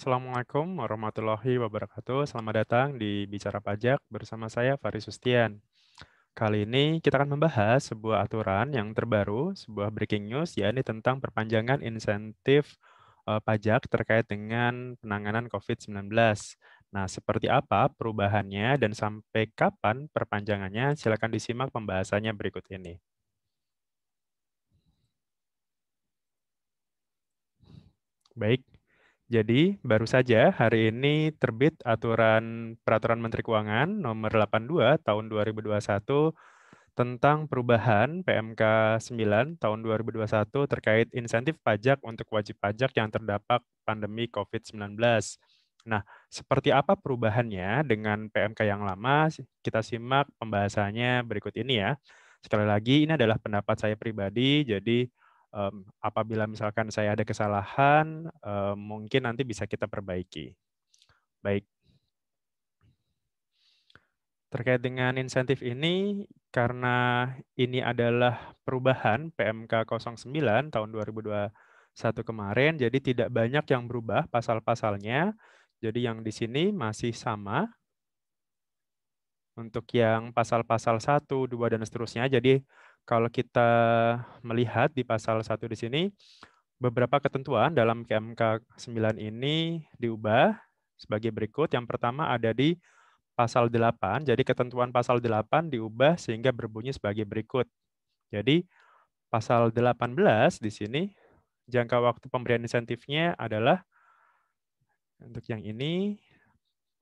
Assalamualaikum warahmatullahi wabarakatuh. Selamat datang di Bicara Pajak bersama saya Faris Sustian. Kali ini kita akan membahas sebuah aturan yang terbaru, sebuah breaking news, yakni tentang perpanjangan insentif pajak terkait dengan penanganan COVID-19. Nah, seperti apa perubahannya dan sampai kapan perpanjangannya? Silakan disimak pembahasannya berikut ini. Baik, jadi baru saja hari ini terbit Peraturan Menteri Keuangan Nomor 82 Tahun 2021 tentang perubahan PMK 9 Tahun 2021 terkait insentif pajak untuk wajib pajak yang terdampak pandemi COVID-19. Nah, seperti apa perubahannya dengan PMK yang lama? Kita simak pembahasannya berikut ini ya. Sekali lagi, ini adalah pendapat saya pribadi, jadi apabila misalkan saya ada kesalahan, mungkin nanti bisa kita perbaiki. Baik, terkait dengan insentif ini, karena ini adalah perubahan PMK 09 tahun 2021 kemarin, jadi tidak banyak yang berubah pasal-pasalnya. Jadi yang di sini masih sama untuk yang pasal-pasal 1, 2, dan seterusnya. Jadi kalau kita melihat di pasal 1 di sini, beberapa ketentuan dalam PMK 9 ini diubah sebagai berikut. Yang pertama ada di pasal 8. Jadi ketentuan pasal 8 diubah sehingga berbunyi sebagai berikut. Jadi pasal 18 di sini jangka waktu pemberian insentifnya adalah untuk yang ini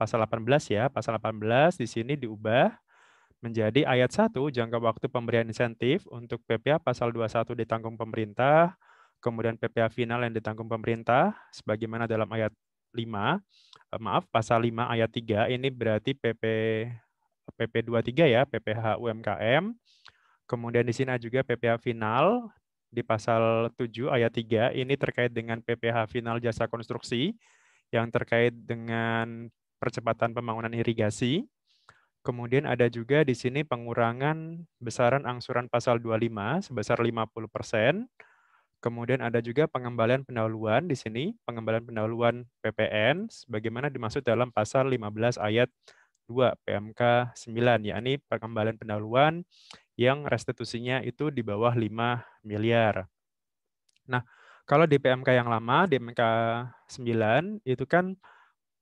pasal 18 ya. Pasal 18 di sini diubah menjadi ayat 1 jangka waktu pemberian insentif untuk PPh pasal 21 ditanggung pemerintah, kemudian PPh final yang ditanggung pemerintah sebagaimana dalam ayat 5, pasal 5 ayat 3 ini berarti PP 23 ya, PPh UMKM. Kemudian di sini juga PPh final di pasal 7 ayat 3 ini terkait dengan PPh final jasa konstruksi yang terkait dengan percepatan pembangunan irigasi. Kemudian ada juga di sini pengurangan besaran angsuran pasal 25 sebesar 50%. Kemudian ada juga pengembalian pendahuluan di sini, pengembalian pendahuluan PPN sebagaimana dimaksud dalam pasal 15 ayat 2 PMK 9, yakni pengembalian pendahuluan yang restitusinya itu di bawah 5 miliar. Nah, kalau di PMK yang lama, di PMK 9 itu kan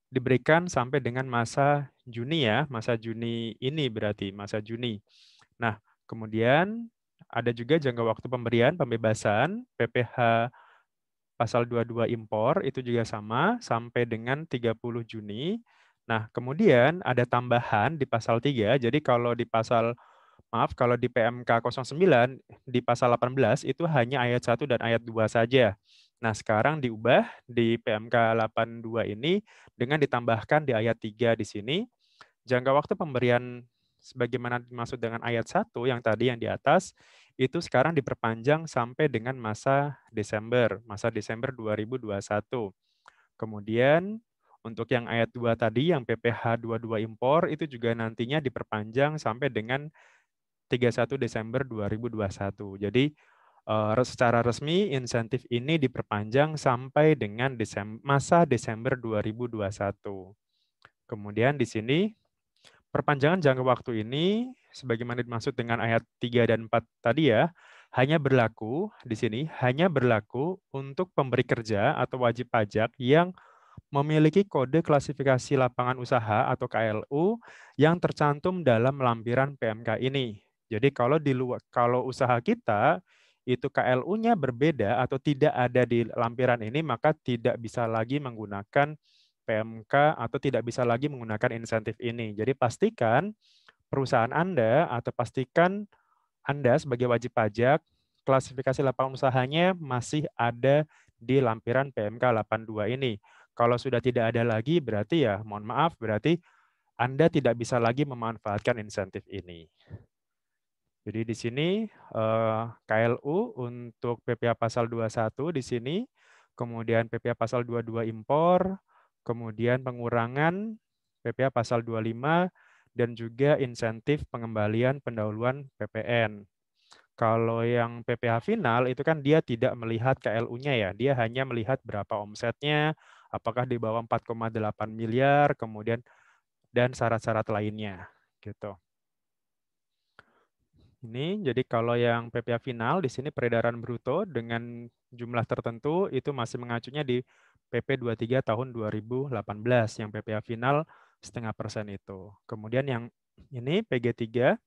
diberikan sampai dengan masa Juni ya, masa Juni ini berarti, masa Juni. Nah, kemudian ada juga jangka waktu pemberian pembebasan PPh pasal 22 impor itu juga sama sampai dengan 30 Juni. Nah, kemudian ada tambahan di pasal 3. Jadi kalau di PMK 09 di pasal 18 itu hanya ayat 1 dan ayat 2 saja. Nah, sekarang diubah di PMK 82 ini dengan ditambahkan di ayat 3 di sini jangka waktu pemberian sebagaimana dimaksud dengan ayat 1 yang tadi yang di atas, itu sekarang diperpanjang sampai dengan masa Desember 2021. Kemudian untuk yang ayat 2 tadi, yang PPh 22 impor, itu juga nantinya diperpanjang sampai dengan 31 Desember 2021. Jadi secara resmi insentif ini diperpanjang sampai dengan masa Desember 2021. Kemudian di sini perpanjangan jangka waktu ini, sebagaimana dimaksud dengan ayat 3 dan 4 tadi ya, hanya berlaku di sini, hanya berlaku untuk pemberi kerja atau wajib pajak yang memiliki kode klasifikasi lapangan usaha atau KLU yang tercantum dalam lampiran PMK ini. Jadi kalau usaha kita itu KLU-nya berbeda atau tidak ada di lampiran ini, maka tidak bisa lagi menggunakan PMK atau tidak bisa lagi menggunakan insentif ini. Jadi pastikan perusahaan Anda atau pastikan Anda sebagai wajib pajak klasifikasi lapangan usahanya masih ada di lampiran PMK 82 ini. Kalau sudah tidak ada lagi berarti ya mohon maaf berarti Anda tidak bisa lagi memanfaatkan insentif ini. Jadi di sini KLU untuk PPh pasal 21 di sini, kemudian PPh pasal 22 impor, kemudian pengurangan PPh pasal 25 dan juga insentif pengembalian pendahuluan PPN. Kalau yang PPh final itu kan dia tidak melihat KLU-nya ya, dia hanya melihat berapa omsetnya, apakah di bawah 4,8 miliar, kemudian dan syarat-syarat lainnya gitu. Ini jadi kalau yang PPh final di sini peredaran bruto dengan jumlah tertentu itu masih mengacunya di PP 23 tahun 2018 yang PPh final 0,5% itu. Kemudian yang ini PG3,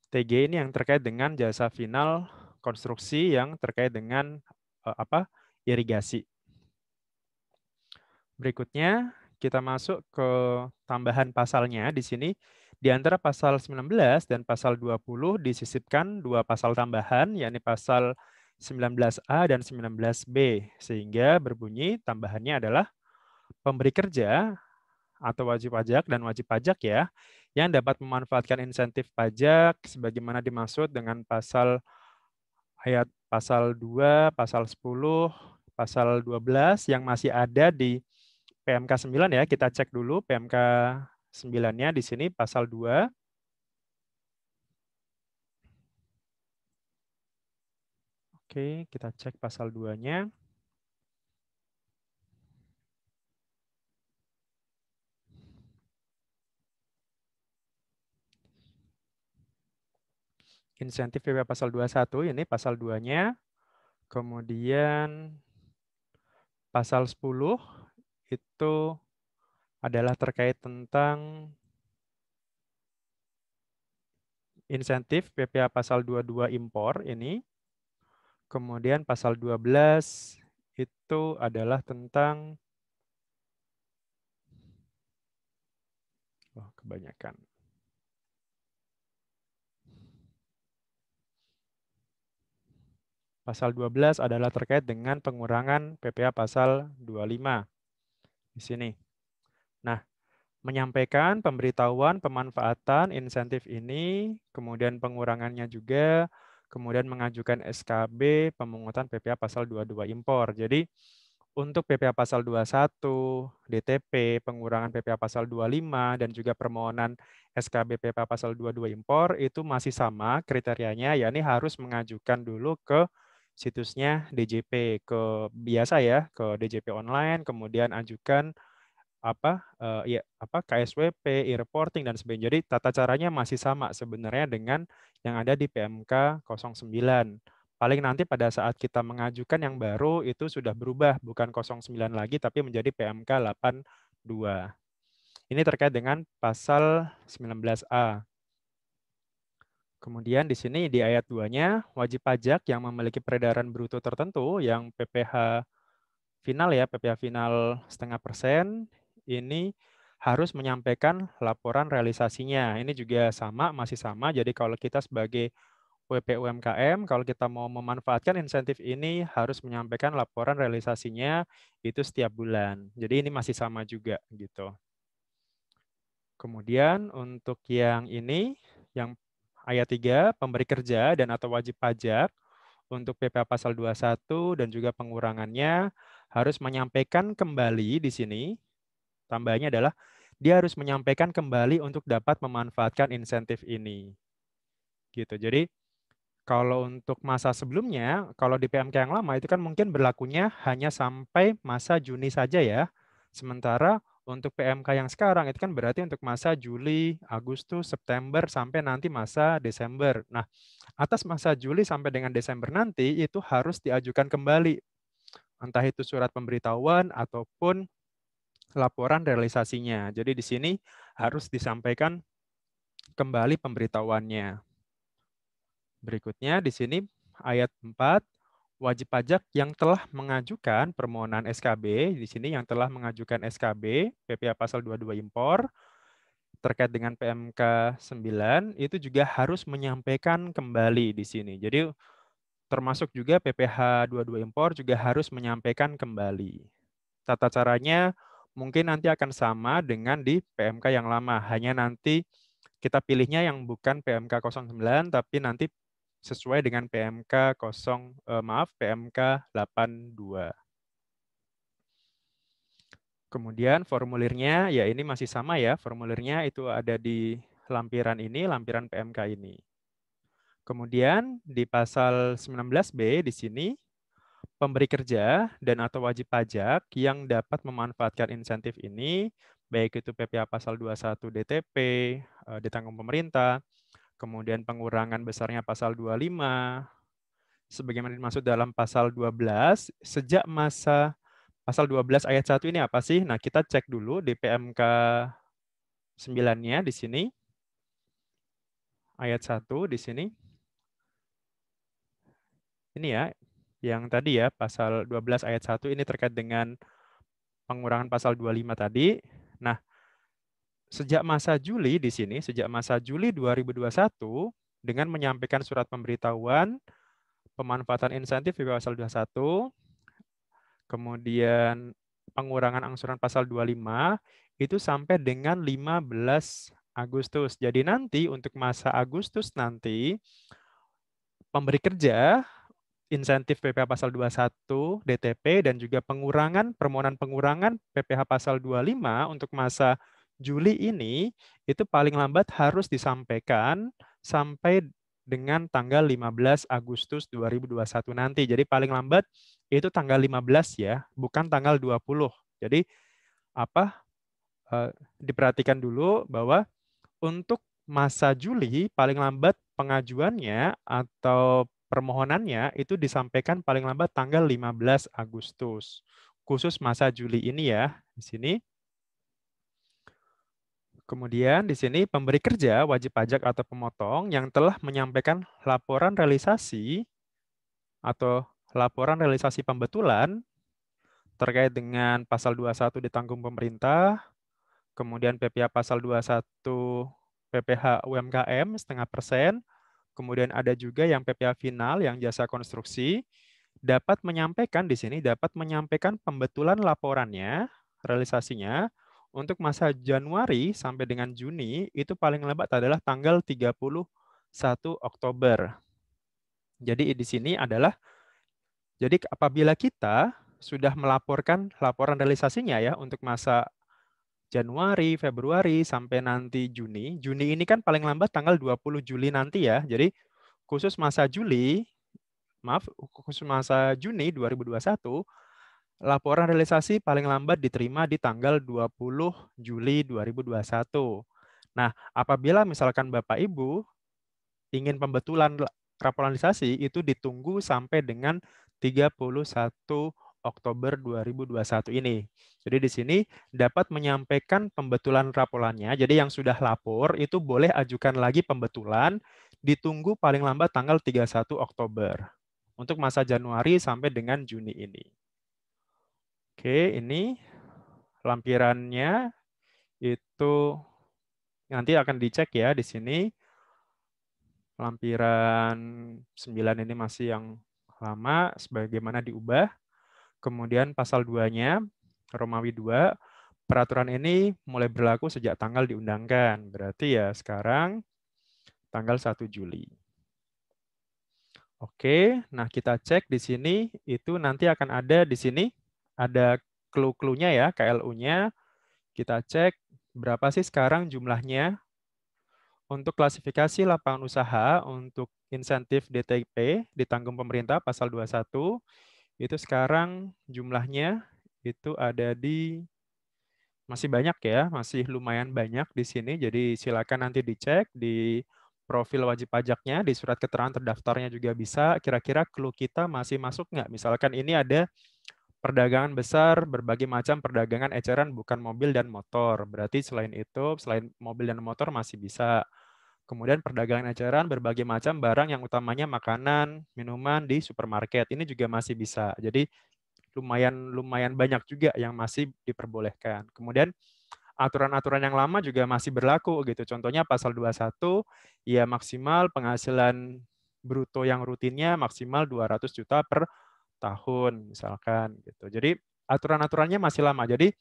TG ini yang terkait dengan jasa final konstruksi yang terkait dengan irigasi. Berikutnya kita masuk ke tambahan pasalnya di sini. Di antara pasal 19 dan pasal 20 disisipkan dua pasal tambahan, yakni pasal 19A dan 19B, sehingga berbunyi tambahannya adalah pemberi kerja atau wajib pajak dan wajib pajak ya, yang dapat memanfaatkan insentif pajak sebagaimana dimaksud dengan pasal 2, pasal 10, pasal 12 yang masih ada di PMK 9 ya. Kita cek dulu PMK 9-nya di sini pasal 2. Oke, kita cek pasal 2-nya. Insentif PP pasal 21 ini pasal 2-nya. Kemudian pasal 10 itu adalah terkait tentang insentif PPh pasal 22 impor ini. Kemudian pasal 12 itu adalah tentang kebanyakan. Pasal 12 adalah terkait dengan pengurangan PPh pasal 25 di sini. Nah, menyampaikan pemberitahuan pemanfaatan insentif ini, kemudian pengurangannya juga, kemudian mengajukan SKB pemungutan PPh pasal 22 impor. Jadi untuk PPh pasal 21, DTP, pengurangan PPh pasal 25, dan juga permohonan SKB PPh pasal 22 impor itu masih sama kriterianya, yakni harus mengajukan dulu ke situsnya DJP, ke biasa ya, ke DJP online, kemudian ajukan KSWP, e-reporting dan sebagainya. Jadi tata caranya masih sama sebenarnya dengan yang ada di PMK 09. Paling nanti pada saat kita mengajukan yang baru itu sudah berubah, bukan 09 lagi tapi menjadi PMK 82. Ini terkait dengan pasal 19A. Kemudian di sini di ayat 2-nya, wajib pajak yang memiliki peredaran bruto tertentu yang PPh final ya, PPh final 0,5%, ini harus menyampaikan laporan realisasinya. Ini juga sama, masih sama. Jadi kalau kita sebagai WP UMKM, kalau kita mau memanfaatkan insentif ini harus menyampaikan laporan realisasinya itu setiap bulan. Jadi ini masih sama juga gitu. Kemudian untuk yang ini, yang ayat 3, pemberi kerja dan atau wajib pajak untuk PPh pasal 21 dan juga pengurangannya harus menyampaikan kembali di sini, tambahnya adalah dia harus menyampaikan kembali untuk dapat memanfaatkan insentif ini. Gitu. Jadi kalau untuk masa sebelumnya, kalau di PMK yang lama itu kan mungkin berlakunya hanya sampai masa Juni saja ya. Sementara untuk PMK yang sekarang itu kan berarti untuk masa Juli, Agustus, September sampai nanti masa Desember. Nah, atas masa Juli sampai dengan Desember nanti itu harus diajukan kembali. Entah itu surat pemberitahuan ataupun laporan realisasinya. Jadi di sini harus disampaikan kembali pemberitahuannya. Berikutnya di sini ayat 4, wajib pajak yang telah mengajukan permohonan SKB, di sini yang telah mengajukan SKB, PPh pasal 22 impor, terkait dengan PMK 9, itu juga harus menyampaikan kembali di sini. Jadi termasuk juga PPh 22 impor juga harus menyampaikan kembali. Tata caranya mungkin nanti akan sama dengan di PMK yang lama, hanya nanti kita pilihnya yang bukan PMK 09 tapi nanti sesuai dengan PMK 82. Kemudian formulirnya ya ini masih sama ya, formulirnya itu ada di lampiran ini, lampiran PMK ini. Kemudian di pasal 19B di sini pemberi kerja dan atau wajib pajak yang dapat memanfaatkan insentif ini, baik itu PPh pasal 21 DTP, ditanggung pemerintah, kemudian pengurangan besarnya pasal 25, sebagaimana dimaksud dalam pasal 12, sejak masa pasal 12 ayat 1 ini apa sih? Nah, kita cek dulu di PMK 9-nya di sini. Ayat 1 di sini. Ini ya, yang tadi ya, pasal 12 ayat 1 ini terkait dengan pengurangan pasal 25 tadi. Nah, sejak masa Juli di sini, sejak masa Juli 2021, dengan menyampaikan surat pemberitahuan pemanfaatan insentif di pasal 21, kemudian pengurangan angsuran pasal 25, itu sampai dengan 15 Agustus. Jadi nanti untuk masa Agustus nanti, pemberi kerja insentif PPh pasal 21 DTP dan juga permohonan pengurangan PPh pasal 25 untuk masa Juli ini itu paling lambat harus disampaikan sampai dengan tanggal 15 Agustus 2021 nanti. Jadi paling lambat itu tanggal 15 ya, bukan tanggal 20. Jadi apa diperhatikan dulu bahwa untuk masa Juli, paling lambat pengajuannya atau permohonannya itu disampaikan paling lambat tanggal 15 Agustus. Khusus masa Juli ini ya, di sini. Kemudian di sini pemberi kerja, wajib pajak atau pemotong yang telah menyampaikan laporan realisasi atau laporan realisasi pembetulan terkait dengan pasal 21 ditanggung pemerintah, kemudian PPh pasal 21 PPh UMKM 0,5%, kemudian ada juga yang PPh final yang jasa konstruksi, dapat menyampaikan di sini, dapat menyampaikan pembetulan laporannya, realisasinya, untuk masa Januari sampai dengan Juni, itu paling lambat adalah tanggal 31 Oktober. Jadi di sini adalah, jadi apabila kita sudah melaporkan laporan realisasinya ya untuk masa Januari, Februari, sampai nanti Juni. Juni ini kan paling lambat tanggal 20 Juli nanti ya. Jadi khusus masa khusus masa Juni 2021, laporan realisasi paling lambat diterima di tanggal 20 Juli 2021. Nah, apabila misalkan Bapak Ibu ingin pembetulan laporan realisasi, itu ditunggu sampai dengan 31 Oktober 2021 ini. Jadi di sini dapat menyampaikan pembetulan laporannya. Jadi yang sudah lapor itu boleh ajukan lagi pembetulan, ditunggu paling lambat tanggal 31 Oktober untuk masa Januari sampai dengan Juni ini. Oke, ini lampirannya itu nanti akan dicek ya di sini. Lampiran 9 ini masih yang lama sebagaimana diubah. Kemudian pasal 2-nya, Romawi 2, peraturan ini mulai berlaku sejak tanggal diundangkan. Berarti ya sekarang tanggal 1 Juli. Oke, nah kita cek di sini, itu nanti akan ada di sini, ada clue-cluenya ya, KLU-nya. Kita cek berapa sih sekarang jumlahnya. Untuk klasifikasi lapangan usaha, untuk insentif DTP ditanggung pemerintah pasal 21, itu sekarang jumlahnya itu ada di, masih banyak ya, masih lumayan banyak di sini. Jadi silakan nanti dicek di profil wajib pajaknya, di surat keterangan terdaftarnya juga bisa, kira-kira clue kita masih masuk nggak? Misalkan ini ada perdagangan besar, berbagai macam perdagangan eceran bukan mobil dan motor. Berarti selain itu, selain mobil dan motor masih bisa. Kemudian perdagangan eceran berbagai macam barang yang utamanya makanan, minuman di supermarket. Ini juga masih bisa. Jadi lumayan banyak juga yang masih diperbolehkan. Kemudian aturan-aturan yang lama juga masih berlaku gitu. Contohnya pasal 21 ya maksimal penghasilan bruto yang rutinnya maksimal 200 juta per tahun misalkan gitu. Jadi aturan-aturannya masih lama. Jadi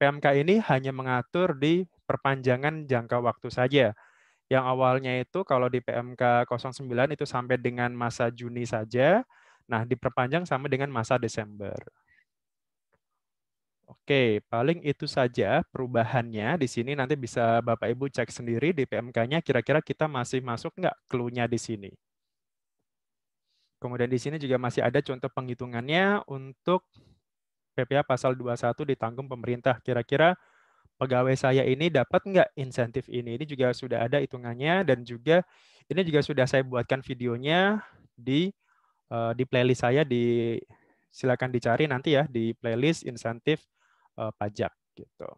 PMK ini hanya mengatur di perpanjangan jangka waktu saja. Yang awalnya itu kalau di PMK 09 itu sampai dengan masa Juni saja. Nah, diperpanjang sampai dengan masa Desember. Oke, paling itu saja perubahannya. Di sini nanti bisa Bapak Ibu cek sendiri di PMK-nya, kira-kira kita masih masuk nggak clue-nya di sini. Kemudian di sini juga masih ada contoh penghitungannya untuk PPh pasal 21 ditanggung pemerintah. Kira-kira pegawai saya ini dapat nggak insentif ini? Ini juga sudah ada hitungannya dan juga ini juga sudah saya buatkan videonya di playlist saya silakan dicari nanti ya di playlist insentif pajak gitu.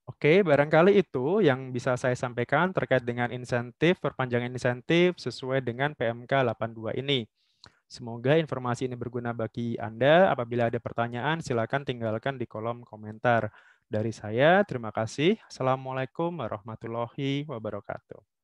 Oke, barangkali itu yang bisa saya sampaikan terkait dengan insentif, perpanjangan insentif sesuai dengan PMK 82 ini. Semoga informasi ini berguna bagi Anda. Apabila ada pertanyaan, silakan tinggalkan di kolom komentar. Dari saya, terima kasih. Assalamualaikum warahmatullahi wabarakatuh.